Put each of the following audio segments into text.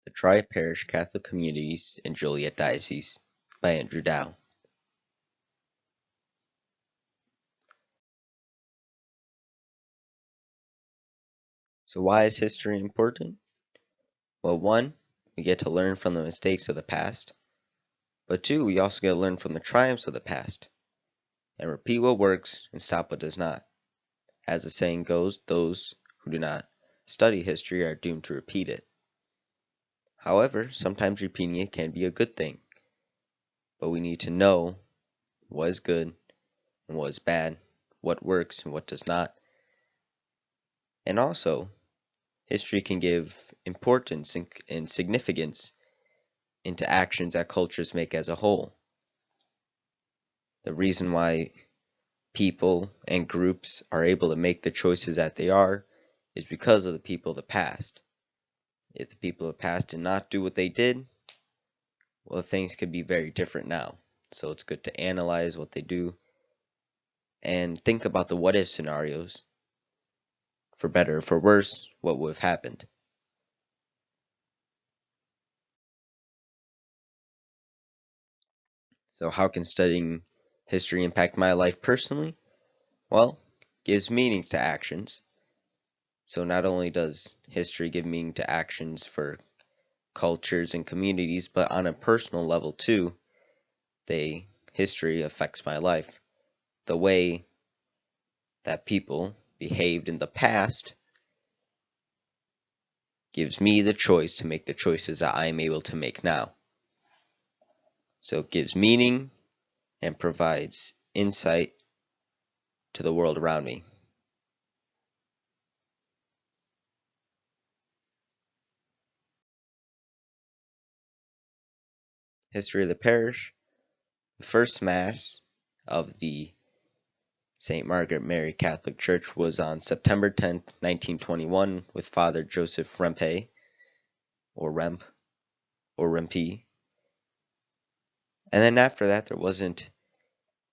The Tri-Parish Catholic Communities in Joliet Diocese by Andrew Dow. So why is history important? Well, one, we get to learn from the mistakes of the past, but two, we also get to learn from the triumphs of the past, and repeat what works and stop what does not. As the saying goes, those who do not study history are doomed to repeat it. However, sometimes repeating it can be a good thing, but we need to know what is good and what is bad, what works and what does not. And also, history can give importance and significance into actions that cultures make as a whole. The reason why people and groups are able to make the choices that they are is because of the people of the past. If the people of the past did not do what they did, well, things could be very different now. So it's good to analyze what they do and think about the what if scenarios. For better or for worse, what would have happened. So how can studying history impact my life personally? Well, it gives meaning to actions. So not only does history give meaning to actions for cultures and communities, but on a personal level too, history affects my life. The way that people behaved in the past gives me the choice to make the choices that I am able to make now. So it gives meaning and provides insight to the world around me. History of the parish. The first Mass of the St. Margaret Mary Catholic Church was on September 10th, 1921 with Father Joseph Rempe, or Remp, or Rempe. And then after that, there wasn't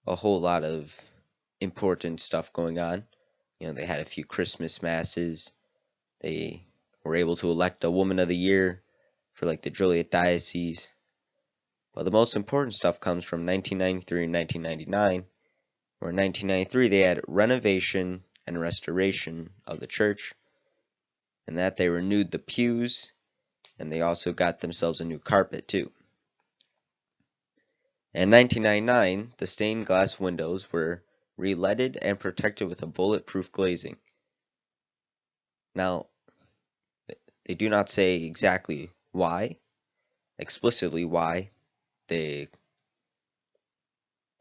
a whole lot of important stuff going on. They had a few Christmas masses. They were able to elect a Woman of the Year for like the Joliet Diocese. But the most important stuff comes from 1993 and 1999, where in 1993 they had renovation and restoration of the church, and that they renewed the pews, and they also got themselves a new carpet too. In 1999, the stained glass windows were re-leaded and protected with a bulletproof glazing. Now, they do not say exactly why, explicitly why the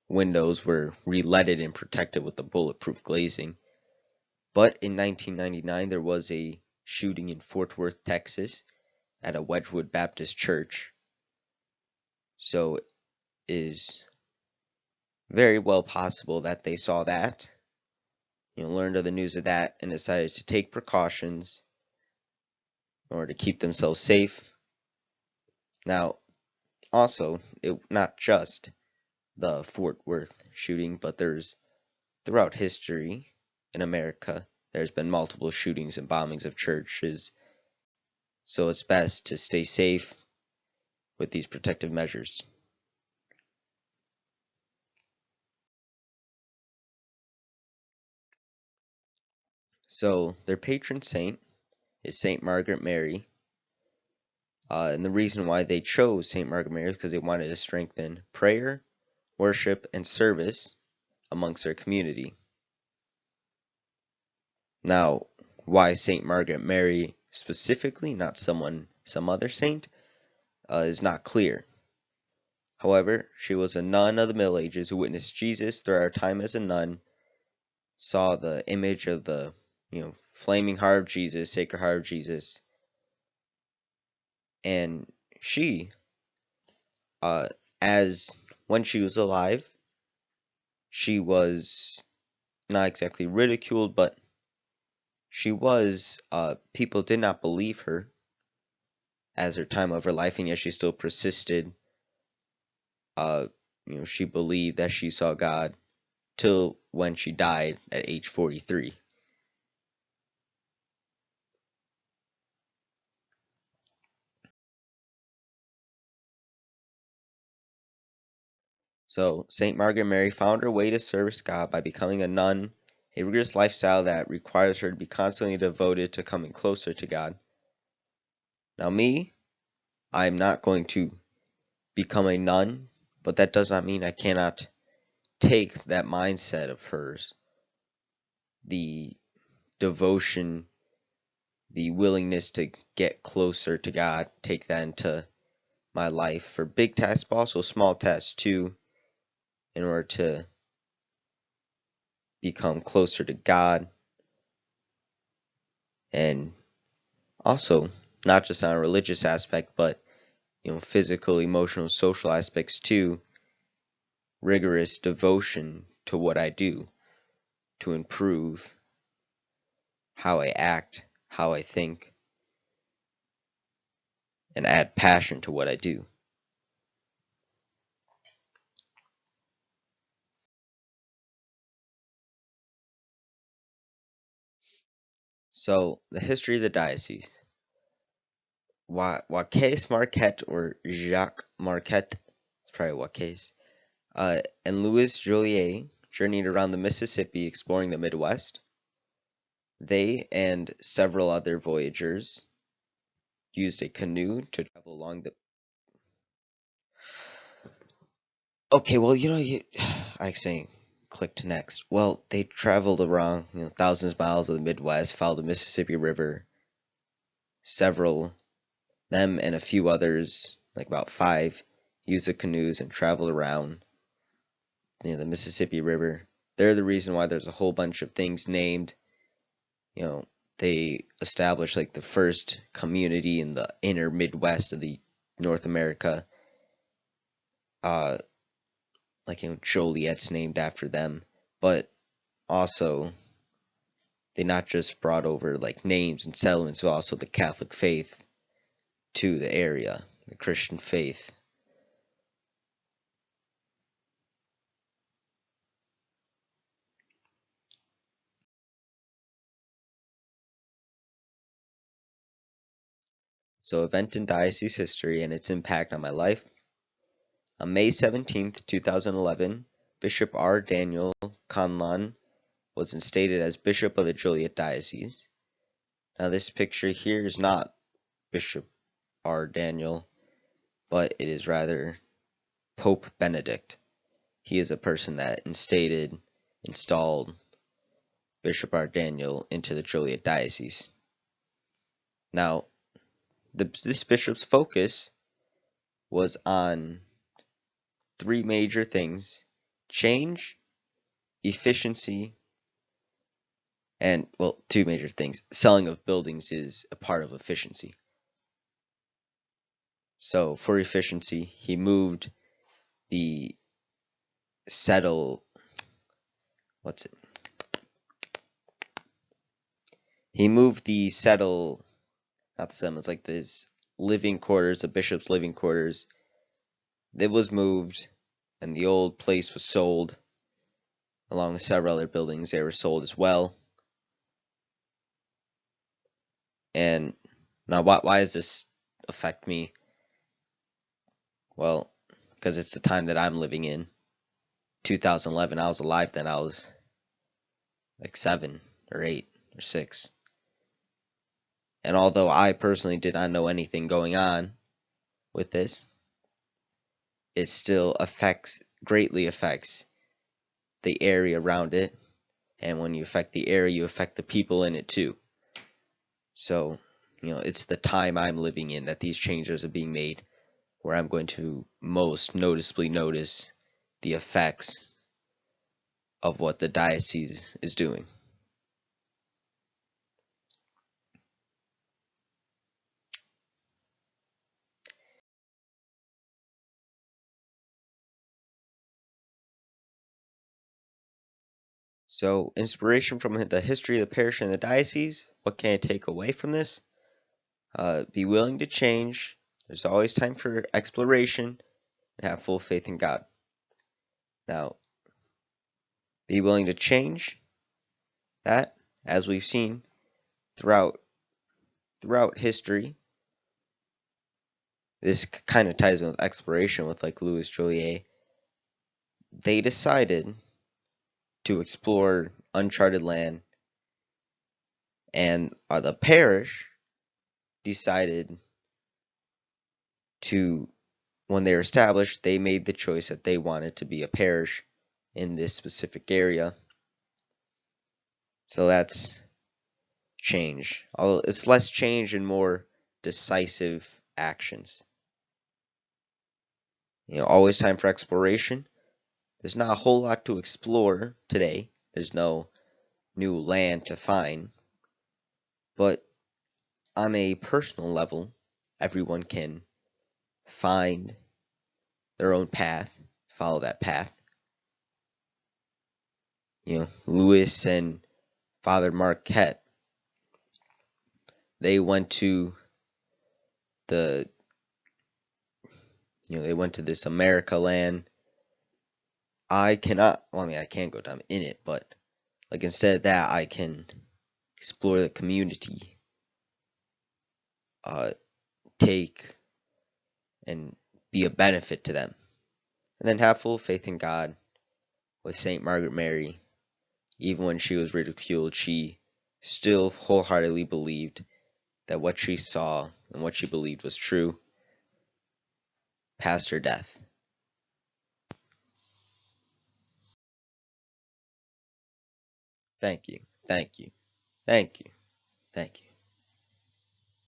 windows were re-leaded and protected with the bulletproof glazing. But in 1999, there was a shooting in Fort Worth, Texas, at a Wedgwood Baptist church. So it is very well possible that they saw that, learned of the news of that, and decided to take precautions in order to keep themselves safe. Now, also, not just the Fort Worth shooting, but there's throughout history in America, there's been multiple shootings and bombings of churches. So it's best to stay safe with these protective measures. So their patron saint is Saint Margaret Mary. And the reason why they chose Saint Margaret Mary is because they wanted to strengthen prayer, worship, and service amongst their community. Now, why Saint Margaret Mary specifically, not some other saint, is not clear. However, she was a nun of the Middle Ages who witnessed Jesus throughout her time as a nun, saw the image of the, flaming heart of Jesus, Sacred Heart of Jesus, and she, as when she was alive, she was not exactly ridiculed, but people did not believe her as her time of her life, and yet she still persisted. Uh, she believed that she saw God till when she died at age 43. So, St. Margaret Mary found her way to service God by becoming a nun, a rigorous lifestyle that requires her to be constantly devoted to coming closer to God. Now, me, I'm not going to become a nun, but that does not mean I cannot take that mindset of hers, the devotion, the willingness to get closer to God, take that into my life for big tasks, but also small tasks too, in order to become closer to God, and also not just on a religious aspect, but physical, emotional, social aspects too. Rigorous devotion to what I do to improve how I act, how I think, and add passion to what I do. So, the history of the diocese. Joaques Marquette, or Jacques Marquette, it's probably Joaques, and Louis Joliet journeyed around the Mississippi exploring the Midwest. They and several other voyagers used a canoe to travel along the. Okay, well, I saying click to next. Well, they traveled around, thousands of miles of the Midwest, followed the Mississippi River. Several, them and a few others, like about five, used the canoes and traveled around, the Mississippi River. They're the reason why there's a whole bunch of things named. They established like the first community in the inner Midwest of the North America. Like Joliet's named after them, but also they not just brought over like names and settlements, but also the Catholic faith to the area, the Christian faith. So, event in diocese history and its impact on my life. On May 17th, 2011, Bishop R. Daniel Conlon was instated as Bishop of the Joliet Diocese. Now, this picture here is not Bishop R. Daniel, but it is rather Pope Benedict. He is a person that installed Bishop R. Daniel into the Joliet Diocese. Now, this bishop's focus was on three major things: change, efficiency, and, well, two major things. Selling of buildings is a part of efficiency. So, for efficiency, he moved the settle. What's it? He moved the settle, not the settlements, like this living quarters, the bishop's living quarters. It was moved, and the old place was sold, along with several other buildings. They were sold as well. And now, why does this affect me? Well, because it's the time that I'm living in. 2011, I was alive then. I was like 7 or 8 or 6. And although I personally did not know anything going on with this, it still greatly affects the area around it. And when you affect the area, you affect the people in it too. So, it's the time I'm living in that these changes are being made, where I'm going to most noticeably notice the effects of what the diocese is doing. So, inspiration from the history of the parish and the diocese. What can I take away from this? Be willing to change. There's always time for exploration, and have full faith in God. Now, be willing to change. That, as we've seen throughout history, this kind of ties in with exploration with like Louis Joliet. they decided to explore uncharted land, and the parish decided to, when they were established, they made the choice that they wanted to be a parish in this specific area. So that's change. Although it's less change and more decisive actions. Always time for exploration. There's not a whole lot to explore today. There's no new land to find. But on a personal level, everyone can find their own path, follow that path. Lewis and Father Marquette, they went to the, they went to this America land. I cannot, well, I mean, I can't go down in it, but like instead of that, I can explore the community, take and be a benefit to them, and then have full faith in God. With Saint Margaret Mary, even when she was ridiculed, she still wholeheartedly believed that what she saw and what she believed was true past her death. Thank you, thank you, thank you, thank you.